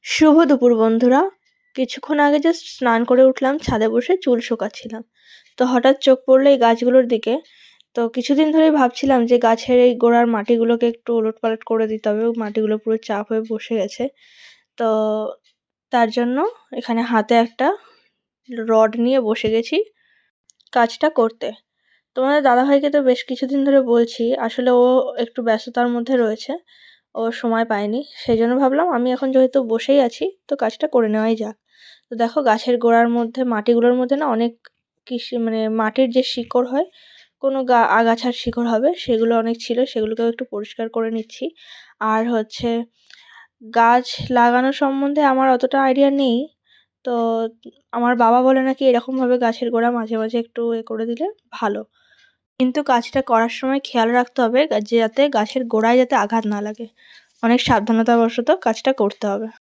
শুভ দুপুর বন্ধুরা। কিছুক্ষণ আগে জাস্ট স্নান করে উঠলাম, ছাদে বসে চুল শোকাচ্ছিলাম। তো হঠাৎ চোখ পড়লো এই গাছগুলোর দিকে। তো কিছুদিন ধরেই ভাবছিলাম যে গাছের এই গোড়ার মাটিগুলোকে একটু ওলটপালট করে দিতে হবে, মাটিগুলো পুরো চাপ হয়ে বসে গেছে। তো তার জন্য এখানে হাতে একটা রড নিয়ে বসে গেছি কাজটা করতে। তোমাদের দাদাভাইকে তো বেশ কিছুদিন ধরে বলছি, আসলে ও একটু ব্যস্ততার মধ্যে রয়েছে, ও সময় পায়নি। সেই জন্য ভাবলাম আমি এখন যেহেতু বসেই আছি তো কাজটা করে নেওয়াই যাক। তো দেখো গাছের গোড়ার মধ্যে মাটিগুলোর মধ্যে না অনেক মানে মাটির যে শিকড় হয়, কোনো আগাছার শিকড় হবে, সেগুলো অনেক ছিল, সেগুলোকেও একটু পরিষ্কার করে নিচ্ছি। আর হচ্ছে গাছ লাগানো সম্বন্ধে আমার অতটা আইডিয়া নেই। তো আমার বাবা বলে নাকি এরকমভাবে গাছের গোড়া মাঝে মাঝে একটু করে দিলে ভালো। কিন্তু কাজটা করার সময় খেয়াল রাখতে হবে যাতে গাছের গোড়ায় যাতে আঘাত না লাগে। অনেক সাবধানতাবশত কাজটা করতে হবে।